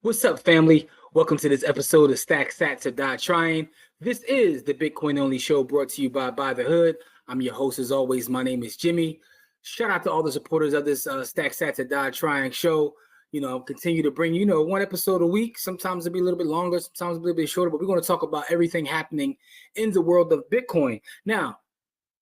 What's up, family? Welcome to this episode of Stack Sats or Die Trying. This is the Bitcoin Only Show brought to you by the Hood. I'm your host as always. My name is Jimmy. Shout out to all the supporters of this Stack Sats or Die Trying show. Continue to bring one episode a week. Sometimes it'll be a little bit longer, sometimes a little bit shorter, but we're going to talk about everything happening in the world of Bitcoin. Now,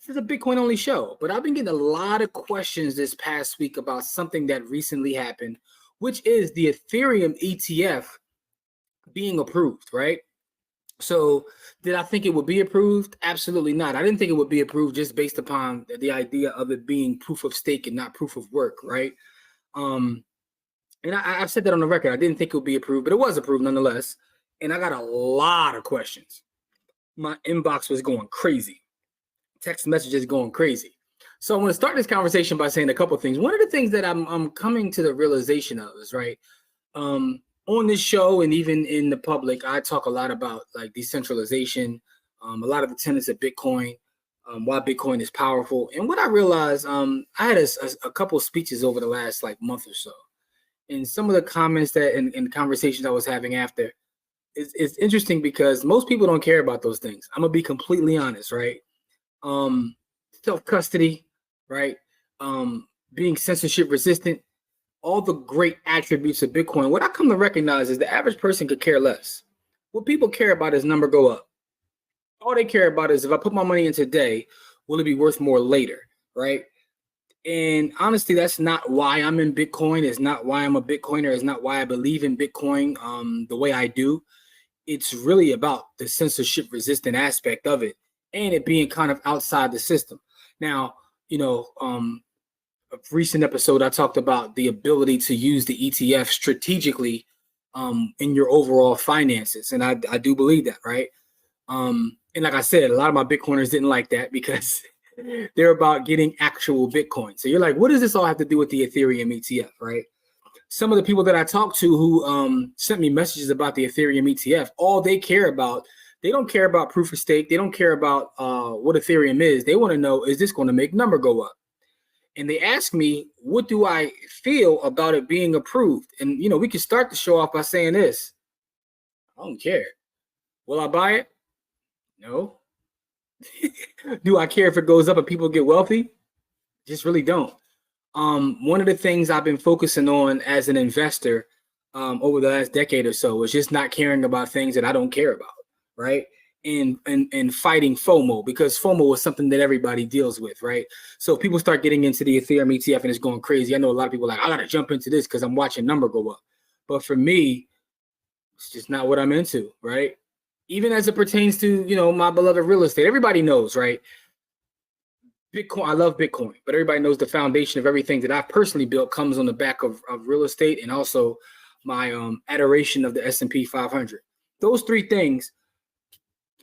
this is a Bitcoin Only show, but I've been getting a lot of questions this past week about something that recently happened, which is the Ethereum ETF being approved, right? So did I think it would be approved? Absolutely not. I didn't think it would be approved just based upon the idea of it being proof of stake and not proof of work, right? And I've said that on the record. I didn't think it would be approved, but it was approved nonetheless. And I got a lot of questions. My inbox was going crazy. Text messages going crazy. So I want to start this conversation by saying a couple of things. One of the things that I'm coming to the realization of is, right, on this show and even in the public, I talk a lot about like decentralization, a lot of the tenets of Bitcoin, why Bitcoin is powerful. And what I realized, I had a couple of speeches over the last like month or so, and some of the comments that and conversations I was having after, it's interesting because most people don't care about those things. I'm gonna be completely honest, right? Self-custody, right? Being censorship resistant, all the great attributes of Bitcoin. What I come to recognize is the average person could care less. What people care about is number go up. All they care about is if I put my money in today, will it be worth more later, right? And honestly, that's not why I'm in Bitcoin. It's not why I'm a Bitcoiner. It's not why I believe in Bitcoin the way I do. It's really about the censorship resistant aspect of it and it being kind of outside the system. Now, a recent episode, I talked about the ability to use the ETF strategically in your overall finances. And I do believe that, right? And like I said, a lot of my Bitcoiners didn't like that because they're about getting actual Bitcoin. So you're like, what does this all have to do with the Ethereum ETF, right? Some of the people that I talked to who sent me messages about the Ethereum ETF, all they care about, they don't care about proof of stake. They don't care about what Ethereum is. They want to know, is this going to make number go up? And they ask me, what do I feel about it being approved? And, we can start the show off by saying this. I don't care. Will I buy it? No. Do I care if it goes up and people get wealthy? Just really don't. One of the things I've been focusing on as an investor over the last decade or so is just not caring about things that I don't care about, right? And fighting FOMO, because FOMO is something that everybody deals with, right? So people start getting into the Ethereum ETF and it's going crazy. I know a lot of people are like, I gotta jump into this because I'm watching number go up. But for me, it's just not what I'm into, right? Even as it pertains to, my beloved real estate. Everybody knows, right? Bitcoin, I love Bitcoin, but everybody knows the foundation of everything that I've personally built comes on the back of real estate and also my adoration of the S&P 500. Those three things,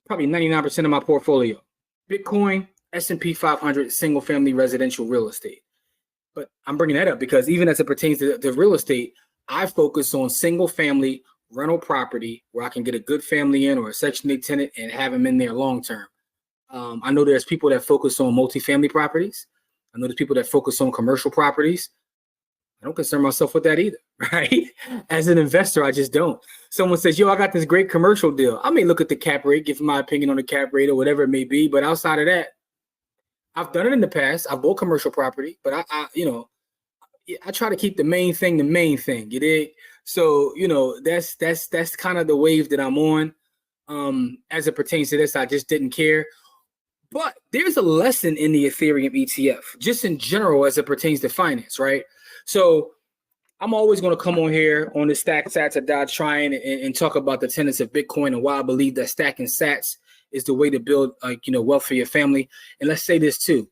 probably 99% of my portfolio: Bitcoin, S&P 500, single family residential real estate. But I'm bringing that up because even as it pertains to real estate, I focus on single family rental property where I can get a good family in or a Section 8 tenant and have them in there long term. I know there's people that focus on multifamily properties. I know there's people that focus on commercial properties. I don't concern myself with that either, right? As an investor, I just don't. Someone says, yo, I got this great commercial deal. I may look at the cap rate, give my opinion on the cap rate or whatever it may be. But outside of that, I've done it in the past. I bought commercial property, but I try to keep the main thing, you dig? So, that's kind of the wave that I'm on. As it pertains to this, I just didn't care. But there's a lesson in the Ethereum ETF, just in general, as it pertains to finance, right? So I'm always going to come on here on the Stack Sats or Die Trying and talk about the tenets of Bitcoin and why I believe that stacking sats is the way to build, wealth for your family. And let's say this too.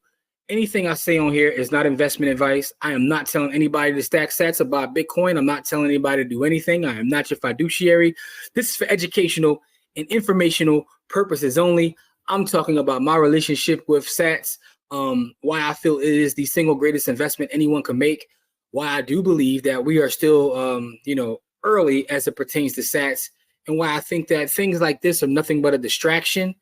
Anything I say on here is not investment advice. I am not telling anybody to stack sats or buy Bitcoin. I'm not telling anybody to do anything. I am not your fiduciary. This is for educational and informational purposes only. I'm talking about my relationship with sats, why I feel it is the single greatest investment anyone can make, why I do believe that we are still, early as it pertains to sats, and why I think that things like this are nothing but a distraction,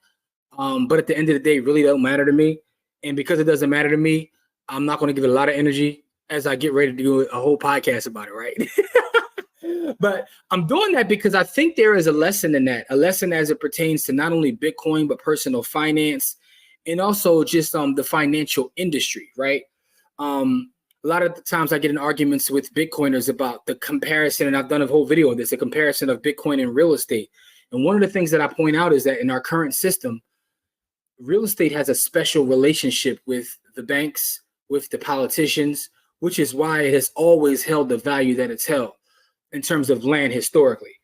but at the end of the day, really don't matter to me. And because it doesn't matter to me, I'm not going to give it a lot of energy as I get ready to do a whole podcast about it, right? But I'm doing that because I think there is a lesson in that, a lesson as it pertains to not only Bitcoin, but personal finance and also just the financial industry, right? A lot of the times I get in arguments with Bitcoiners about the comparison, and I've done a whole video on this, a comparison of Bitcoin and real estate. And one of the things that I point out is that in our current system, real estate has a special relationship with the banks, with the politicians, which is why it has always held the value that it's held in terms of land historically.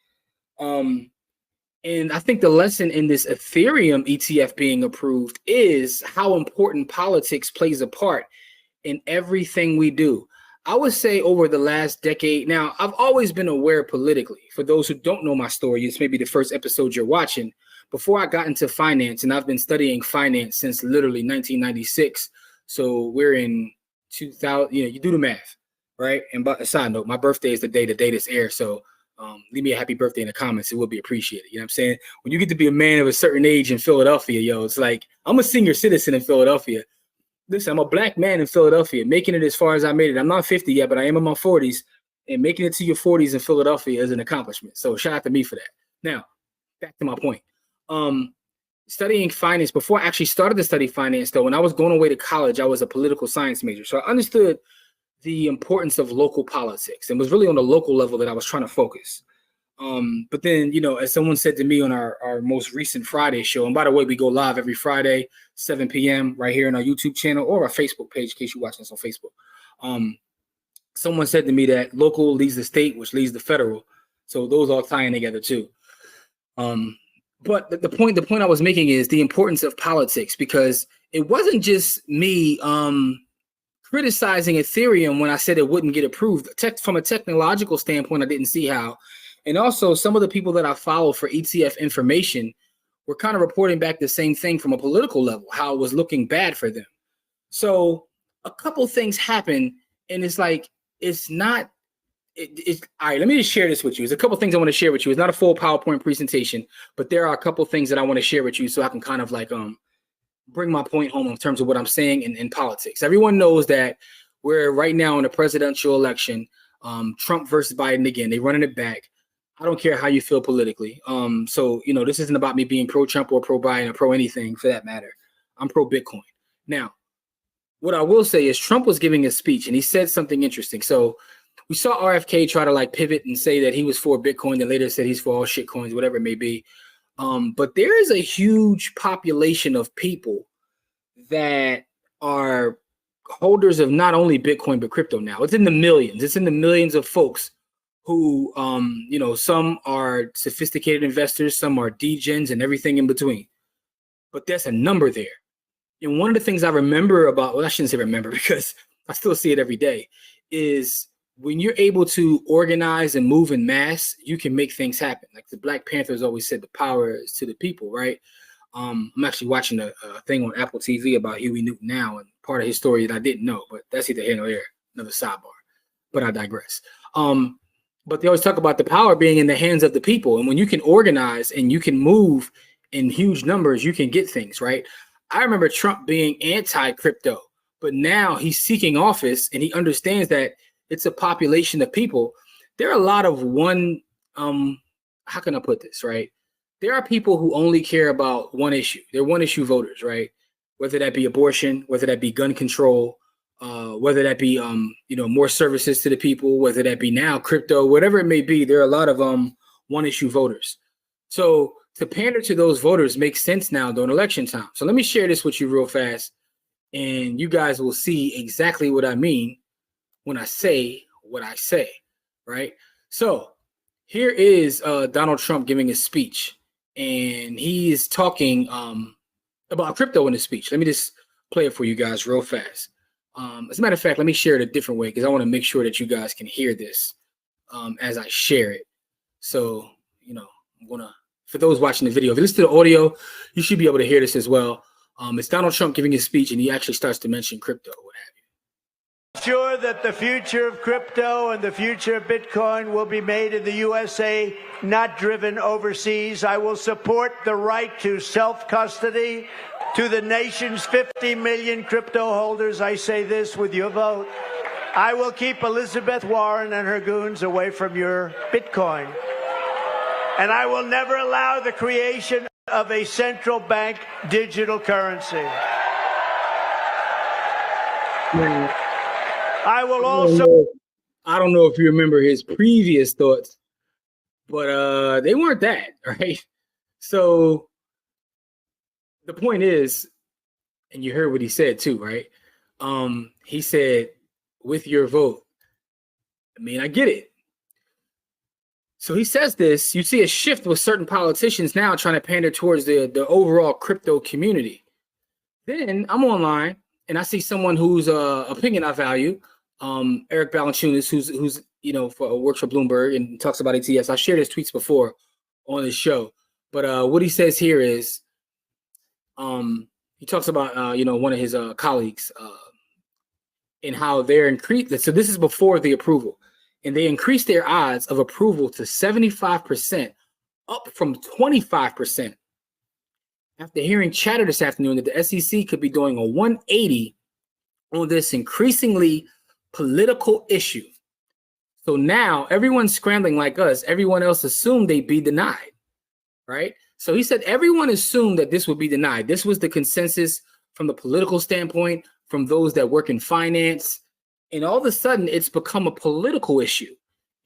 And I think the lesson in this Ethereum ETF being approved is how important politics plays a part in everything we do. I would say over the last decade, now I've always been aware politically. For those who don't know my story, it's maybe the first episode you're watching. Before I got into finance, and I've been studying finance since literally 1996. So we're in 2000, you do the math, right? And by a side note, my birthday is the day this airs. So leave me a happy birthday in the comments. It will be appreciated. You know what I'm saying? When you get to be a man of a certain age in Philadelphia, it's like, I'm a senior citizen in Philadelphia. Listen, I'm a black man in Philadelphia, making it as far as I made it. I'm not 50 yet, but I am in my 40s. And making it to your 40s in Philadelphia is an accomplishment. So shout out to me for that. Now, back to my point. Studying finance, before I actually started to study finance, though, when I was going away to college, I was a political science major. So I understood the importance of local politics, and was really on the local level that I was trying to focus. But then, as someone said to me on our most recent Friday show, and by the way, we go live every Friday, 7 p.m. right here on our YouTube channel or our Facebook page, in case you're watching us on Facebook. Someone said to me that local leads the state, which leads the federal. So those all tie in together too. But the point I was making is the importance of politics, because it wasn't just me criticizing Ethereum when I said it wouldn't get approved. From a technological standpoint, I didn't see how. And also some of the people that I follow for ETF information were kind of reporting back the same thing from a political level, how it was looking bad for them. So a couple things happen, and it's like, it's not, all right, let me just share this with you. There's a couple things I want to share with you. It's not a full PowerPoint presentation, but there are a couple things that I want to share with you so I can kind of like bring my point home in terms of what I'm saying in politics. Everyone knows that we're right now in a presidential election, Trump versus Biden again. They're running it back. I don't care how you feel politically. So, this isn't about me being pro-Trump or pro-Biden or pro-anything for that matter. I'm pro-Bitcoin. Now, what I will say is Trump was giving a speech and he said something interesting. So we saw RFK try to like pivot and say that he was for Bitcoin, and later said he's for all shit coins, whatever it may be. But there is a huge population of people that are holders of not only Bitcoin, but crypto now. It's in the millions. It's in the millions of folks who, some are sophisticated investors, some are degens and everything in between. But there's a number there. And one of the things I remember about, well, I shouldn't say remember because I still see it every day, is when you're able to organize and move in mass, you can make things happen. Like the Black Panthers always said, the power is to the people, right? I'm actually watching a thing on Apple TV about Huey Newton now, and part of his story that I didn't know, but that's either here nor there, another sidebar. But I digress. But they always talk about the power being in the hands of the people. And when you can organize and you can move in huge numbers, you can get things, right? I remember Trump being anti-crypto, but now he's seeking office and he understands that it's a population of people. There are a lot of how can I put this, right? There are people who only care about one issue. They're one issue voters, right? Whether that be abortion, whether that be gun control, whether that be, more services to the people, whether that be now crypto, whatever it may be, there are a lot of one issue voters. So to pander to those voters makes sense now during election time. So let me share this with you real fast, and you guys will see exactly what I mean when I say what I say, right? So here is Donald Trump giving a speech, and he is talking about crypto in his speech. Let me just play it for you guys real fast. As a matter of fact, let me share it a different way because I want to make sure that you guys can hear this as I share it. So, I'm going to, for those watching the video, if you listen to the audio, you should be able to hear this as well. It's Donald Trump giving his speech, and he actually starts to mention crypto, what have you. Sure that the future of crypto and the future of Bitcoin will be made in the USA, not driven overseas. I will support the right to self-custody. To the nation's 50 million crypto holders, I say this with your vote. I will keep Elizabeth Warren and her goons away from your Bitcoin. And I will never allow the creation of a central bank digital currency. I will also... I don't know if you remember his previous thoughts, but they weren't that, right? So the point is, and you heard what he said too, right? He said, with your vote. I mean, I get it. So he says this, you see a shift with certain politicians now trying to pander towards the overall crypto community. Then I'm online and I see someone whose opinion I value, Eric Balanchunas, who's works for Bloomberg and talks about ETFs. I shared his tweets before on this show, but what he says here is, he talks about one of his colleagues and how they're increased. So this is before the approval, and they increased their odds of approval to 75%, up from 25%. After hearing chatter this afternoon that the SEC could be doing a 180 on this increasingly political issue. So now everyone's scrambling like us. Everyone else assumed they'd be denied, right? So he said everyone assumed that this would be denied. This was the consensus from the political standpoint, from those that work in finance. And all of a sudden, it's become a political issue.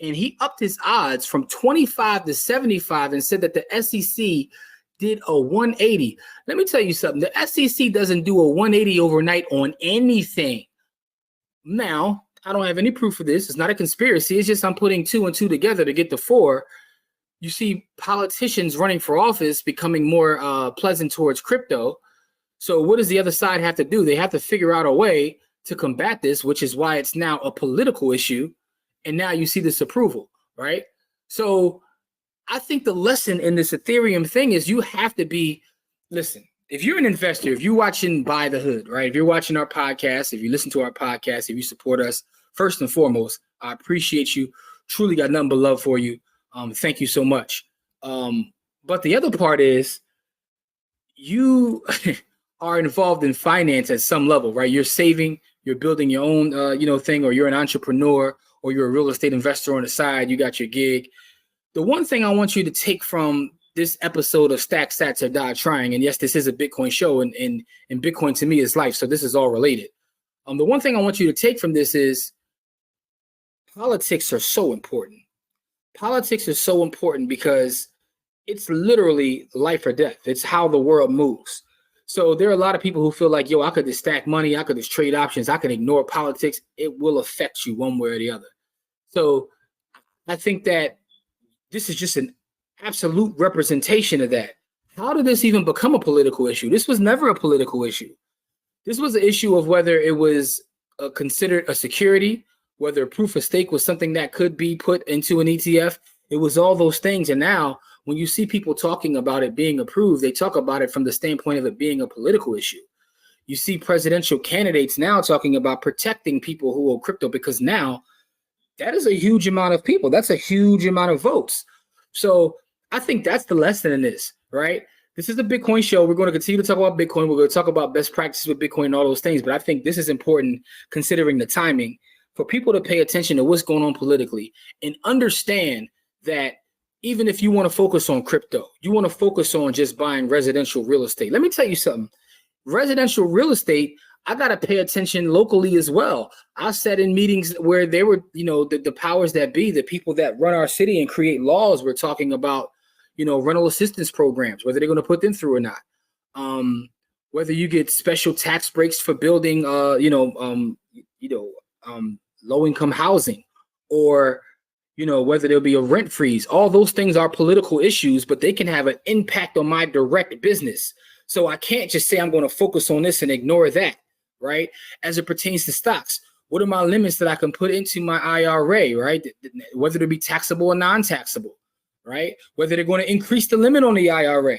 And he upped his odds from 25 to 75 and said that the SEC did a 180. Let me tell you something. The SEC doesn't do a 180 overnight on anything. Now, I don't have any proof of this. It's not a conspiracy. It's just I'm putting 2 and 2 together to get to 4. You see politicians running for office becoming more pleasant towards crypto. So what does the other side have to do? They have to figure out a way to combat this, which is why it's now a political issue. And now you see this approval, right? So I think the lesson in this Ethereum thing is you have to be, listen, if you're an investor, if you're watching Buy the Hood, right? If you're watching our podcast, if you listen to our podcast, if you support us, first and foremost, I appreciate you. Truly got nothing but love for you. Thank you so much. But the other part is you are involved in finance at some level, right? You're saving, you're building your own, thing, or you're an entrepreneur, or you're a real estate investor on the side. You got your gig. The one thing I want you to take from this episode of Stack Sats or Die Trying, and yes, this is a Bitcoin show, and Bitcoin to me is life, so this is all related. The one thing I want you to take from this is politics are so important. Politics is so important because it's literally life or death. It's how the world moves. So there are a lot of people who feel like, yo, I could just stack money. I could just trade options. I can ignore politics. It will affect you one way or the other. So I think that this is just an absolute representation of that. How did this even become a political issue? This was never a political issue. This was an issue of whether it was considered a security, whether proof of stake was something that could be put into an ETF. It was all those things. And now when you see people talking about it being approved, they talk about it from the standpoint of it being a political issue. You see presidential candidates now talking about protecting people who own crypto, because now that is a huge amount of people. That's a huge amount of votes. So I think that's the lesson in this, right? This is a Bitcoin show. We're going to continue to talk about Bitcoin. We're going to talk about best practices with Bitcoin and all those things. But I think this is important considering the timing for people to pay attention to what's going on politically and understand that even if you want to focus on crypto, you want to focus on just buying residential real estate. Let me tell you something. Residential real estate, I got to pay attention locally as well. I sat in meetings where they were, the powers that be, the people that run our city and create laws, were talking about, rental assistance programs, whether they're going to put them through or not. Whether you get special tax breaks for building, low-income housing, or whether there'll be a rent freeze. All those things are political issues, but they can have an impact on my direct business. So I can't just say I'm going to focus on this and ignore that, right? As it pertains to stocks, what are my limits that I can put into my IRA, right? Whether it be taxable or non-taxable, right? Whether they're going to increase the limit on the IRA.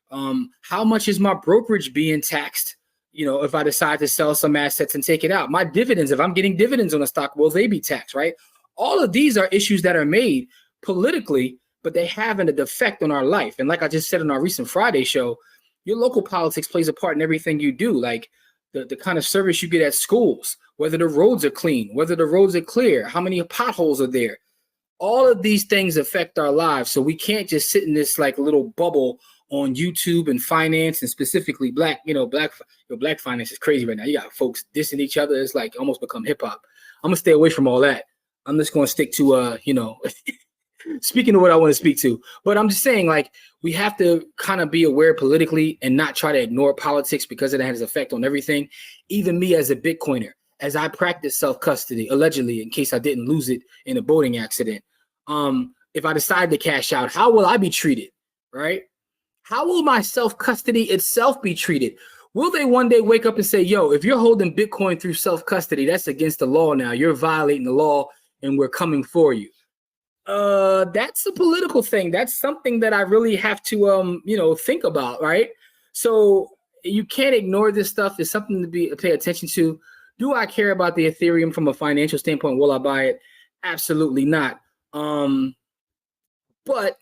How much is my brokerage being taxed? If I decide to sell some assets and take it out, my dividends, if I'm getting dividends on a stock, will they be taxed, right? All of these are issues that are made politically, but they have an effect on our life. And like I just said in our recent Friday show, your local politics plays a part in everything you do. Like the kind of service you get at schools, whether the roads are clean, whether the roads are clear, how many potholes are there. All of these things affect our lives. So we can't just sit in this like little bubble on YouTube and finance, and specifically black finance is crazy right now. You got folks dissing each other. It's like almost become hip hop. I'm gonna stay away from all that. I'm just gonna stick to speaking of what I want to speak to. But I'm just saying, like, we have to kind of be aware politically and not try to ignore politics, because it has an effect on everything. Even me as a Bitcoiner, as I practice self-custody, allegedly, in case I didn't lose it in a boating accident. If I decide to cash out, how will I be treated, right? How will my self-custody itself be treated? Will they one day wake up and say, yo, if you're holding Bitcoin through self-custody, that's against the law now. You're violating the law and we're coming for you. That's a political thing. That's something that I really have to, think about, right? So you can't ignore this stuff. It's something to pay attention to. Do I care about the Ethereum from a financial standpoint? Will I buy it? Absolutely not. But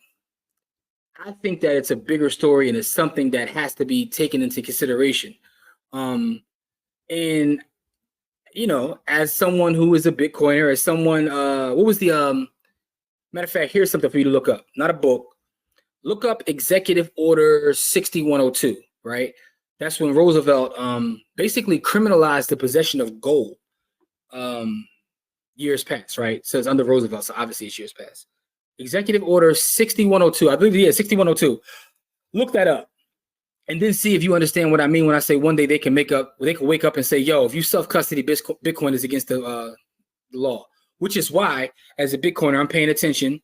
I think that it's a bigger story, and it's something that has to be taken into consideration. And as someone who is a Bitcoiner, as someone, what was the matter of fact, here's something for you to look up. Not a book. Look up Executive Order 6102, right? That's when Roosevelt basically criminalized the possession of gold years past, right? It says under Roosevelt, so obviously it's years past. Executive Order 6102, I believe, 6102. Look that up and then see if you understand what I mean when I say one day they can wake up and say, yo, if you self-custody Bitcoin is against the law, which is why, as a Bitcoiner, I'm paying attention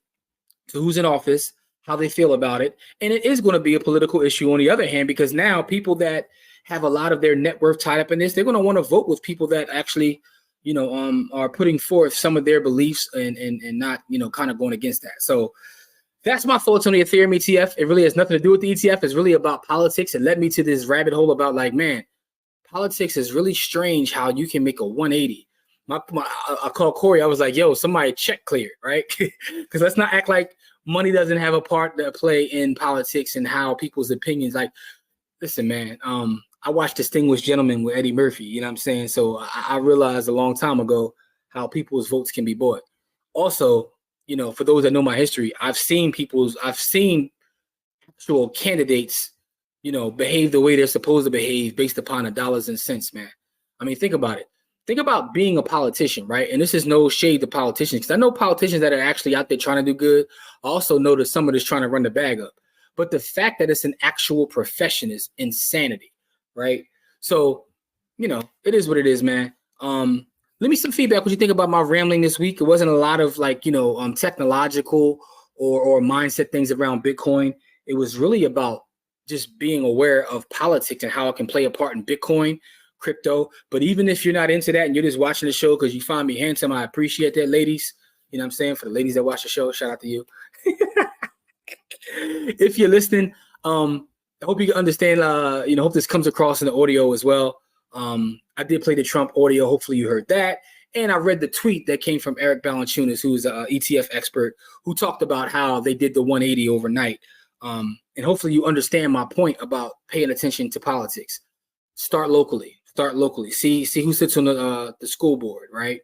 to who's in office, how they feel about it. And it is going to be a political issue on the other hand, because now people that have a lot of their net worth tied up in this, they're going to want to vote with people that actually are putting forth some of their beliefs and not, kind of going against that. So that's my thoughts on the Ethereum ETF. It really has nothing to do with the ETF. It's really about politics. It led me to this rabbit hole about like, man, politics is really strange how you can make a 180. I called Corey. I was like, yo, somebody check clear, right? Because let's not act like money doesn't have a part to play in politics and how people's opinions. Like, listen, man, I watched Distinguished Gentleman with Eddie Murphy, you know what I'm saying? So I realized a long time ago how people's votes can be bought. Also, for those that know my history, I've seen actual candidates, behave the way they're supposed to behave based upon the dollars and cents, man. I mean, think about it. Think about being a politician, right? And this is no shade to politicians, because I know politicians that are actually out there trying to do good. I also know that someone is trying to run the bag up. But the fact that it's an actual profession is insanity, right? So, it is what it is, man. Let me some feedback. What you think about my rambling this week? It wasn't a lot of technological or mindset things around Bitcoin. It was really about just being aware of politics and how it can play a part in Bitcoin, crypto. But even if you're not into that and you're just watching the show because you find me handsome, I appreciate that, ladies. You know what I'm saying? For the ladies that watch the show, shout out to you. If you're listening, I hope you can understand, hope this comes across in the audio as well. I did play the Trump audio. Hopefully you heard that. And I read the tweet that came from Eric Balanchunas, who's an ETF expert, who talked about how they did the 180 overnight. And hopefully you understand my point about paying attention to politics. Start locally. See who sits on the school board, right?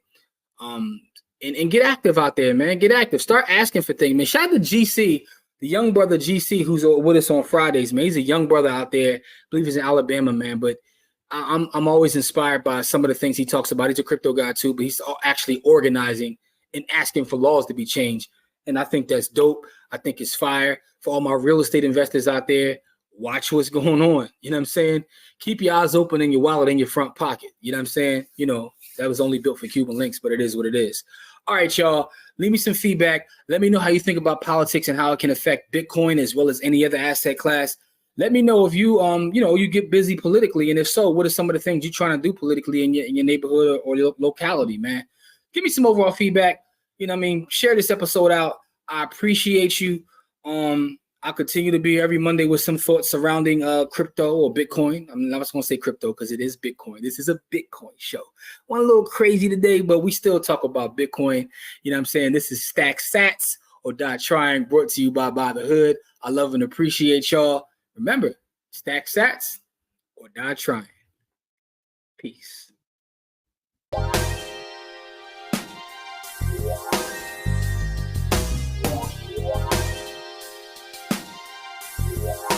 And get active out there, man. Get active. Start asking for things, man. Shout out to GC, the young brother GC, who's with us on Fridays, man. He's a young brother out there. I believe he's in Alabama, man. But I'm always inspired by some of the things he talks about. He's a crypto guy too, but he's actually organizing and asking for laws to be changed. And I think that's dope. I think it's fire. For all my real estate investors out there, watch what's going on. You know what I'm saying? Keep your eyes open and your wallet in your front pocket. You know what I'm saying? That was only built for Cuban links, but it is what it is. All right, y'all. Leave me some feedback. Let me know how you think about politics and how it can affect Bitcoin as well as any other asset class. Let me know if you, you get busy politically. And if so, what are some of the things you're trying to do politically in your neighborhood or your locality, man? Give me some overall feedback. Share this episode out. I appreciate you. I'll continue to be every Monday with some thoughts surrounding crypto or Bitcoin. I'm not just going to say crypto because it is Bitcoin. This is a Bitcoin show. Went a little crazy today, but we still talk about Bitcoin. You know what I'm saying? This is Stack Sats or Die Trying, brought to you by the Hood. I love and appreciate y'all. Remember, Stack Sats or Die Trying. Peace.